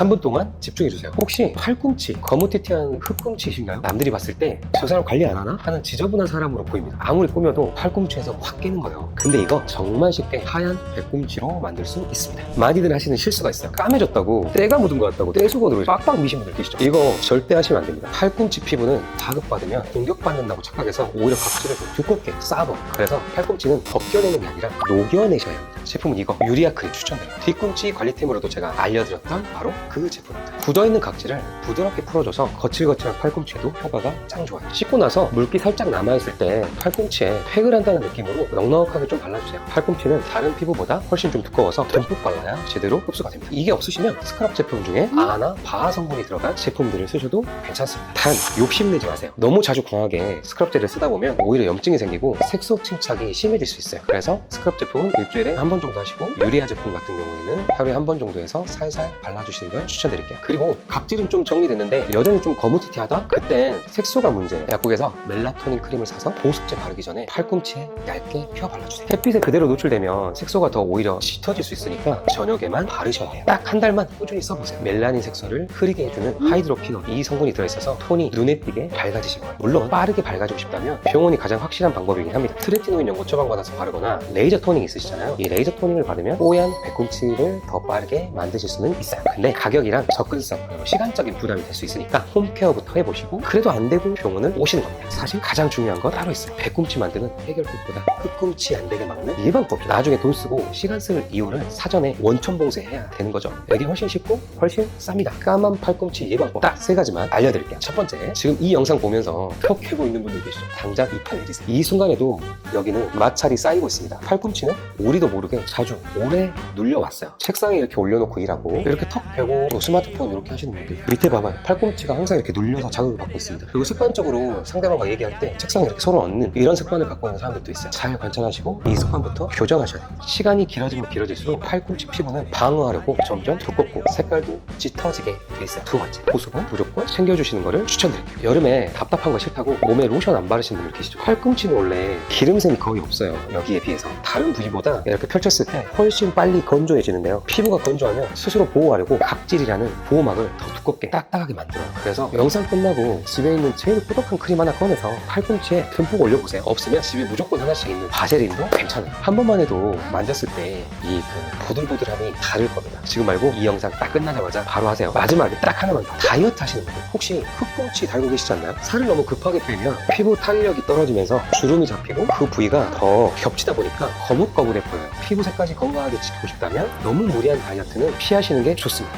3분 동안 집중해주세요. 혹시 팔꿈치, 거무튀튀한 흑꿈치이신가요? 남들이 봤을 때 저 사람 관리 안 하나? 하는 지저분한 사람으로 보입니다. 아무리 꾸며도 팔꿈치에서 확 깨는 거예요. 근데 이거 정말 쉽게 하얀 백꿈치로 만들 수 있습니다. 많이들 하시는 실수가 있어요. 까매졌다고, 때가 묻은 것 같다고 떼수건으로 빡빡 미신 분들 계시죠? 이거 절대 하시면 안 됩니다. 팔꿈치 피부는 자극받으면 공격받는다고 착각해서 오히려 각질을 더 두껍게 쌓아버려요. 그래서 팔꿈치는 벗겨내는 게 아니라 녹여내셔야 합니다. 제품은 이거 유리아 크림 추천드려요. 뒤꿈치 관리템으로도 제가 알려드렸던 바로 그 제품입니다. 굳어있는 각질을 부드럽게 풀어줘서 거칠거칠한 팔꿈치에도 효과가 짱 좋아요. 씻고 나서 물기 살짝 남아있을 때 팔꿈치에 팩을 한다는 느낌으로 넉넉하게 좀 발라주세요. 팔꿈치는 다른 피부보다 훨씬 좀 두꺼워서 듬뿍 발라야 제대로 흡수가 됩니다. 이게 없으시면 스크럽 제품 중에 아나 바하 성분이 들어간 제품들을 쓰셔도 괜찮습니다. 단 욕심내지 마세요. 너무 자주 강하게 스크럽젤을 쓰다 보면 오히려 염증이 생기고 색소 침착이 심해질 수 있어요. 그래서 스크럽 제품은 일주일에 한 번 정도 하시고 유리아 제품 같은 경우에는 하루에 한 번 정도 해서 살살 발라주시는 걸 추천드릴게요. 그리고 각질은 좀 정리됐는데 여전히 좀 거무튀튀하다? 그땐 색소가 문제예요. 약국에서 멜라토닌 크림을 사서 보습제 바르기 전에 팔꿈치에 얇게 펴 발라주세요. 햇빛에 그대로 노출되면 색소가 더 오히려 짙어질 수 있으니까 저녁에만 바르셔야 돼요. 딱 한 달만 꾸준히 써보세요. 멜라닌 색소를 흐리게 해주는 하이드로퀴논, 이 성분이 들어있어서 톤이 눈에 띄게 밝아지실 거예요. 물론 빠르게 밝아지고 싶다면 병원이 가장 확실한 방법이긴 합니다. 트레티노인 연고 처방받아서 바르거나 레이저 토닝 있으시잖아요. 이 레이저 토닝을 바르면 뽀얀 백꿈치를 더 빠르게 만드실 수는 있어요. 근데 가격이랑 접근성 그리고 시간적인 부담이 될 수 있으니까 홈케어부터 해보시고 그래도 안 되고 병원을 오시는 겁니다. 사실 가장 중요한 건 따로 있어요. 백꿈치 만드는 해결법보다 흑꿈치 안 되게 막는 예방법이죠. 나중에 돈 쓰고 시간 쓸 이유를 사전에 원천 봉쇄해야 되는 거죠. 여기 훨씬 쉽고 훨씬 쌉니다. 까만 팔꿈치 예방법 딱 세 가지만 알려드릴게요. 첫 번째, 지금 이 영상 보면서 턱 캐고 있는 분들 계시죠? 당장 이 팔 내리세요. 이 순간에도 여기는 마찰이 쌓이고 있습니다. 팔꿈치는 우리도 모르게 자주 오래 눌려왔어요. 책상에 이렇게 올려놓고 일하고 이렇게 턱 펴고 또 스마트폰 이렇게 하시는 분들 밑에 봐봐요. 팔꿈치가 항상 이렇게 눌려서 자극을 받고 있습니다. 그리고 습관적으로 상대방과 얘기할 때 책상에 이렇게 서로 얹는 이런 습관을 갖고 있는 사람들도 있어요. 잘 관찰하시고 이 습관부터 교정하셔야 돼요. 시간이 길어지면 길어질수록 팔꿈치 피부는 방어하려고 점점 두껍고 색깔도 짙어지게 돼 있어요. 두 번째, 보습은 무조건 챙겨주시는 거를 추천드릴게요. 여름에 답답한 거 싫다고 몸에 로션 안 바르시는 분들 계시죠? 팔꿈치는 원래 기름샘이 거의 없어요. 여기에 비해서 다른 부위보다 이렇게 펼쳤을 때 훨씬 빨리 건조해지는데요. 피부가 건조하면 스스로 보호하려고 각질이라는 보호막을 더 두껍게 딱딱하게 만들어요. 그래서 영상 끝나고 집에 있는 제일 꾸덕한 크림 하나 꺼내서 팔꿈치에 듬뿍 올려보세요. 없으면 집에 무조건 하나씩 있는 바세린도 괜찮아요. 한 번만 해도 만졌을 때 이 보들보들함이 다를 겁니다. 지금 말고 이 영상 딱 끝나자마자 바로 하세요. 마지막에 딱 하나만 더. 다이어트 하시는 분들 혹시 흑꿈치 달고 계시지 않나요? 살을 너무 급하게 빼면 피부 탄력이 떨어지면서 주름이 잡히고 그 부위가 더 겹치다 보니까 거뭇거뭇해 보여요. 피부 색까지 건강하게 지키고 싶다면 너무 무리한 다이어트는 피하시는 게 좋습니다.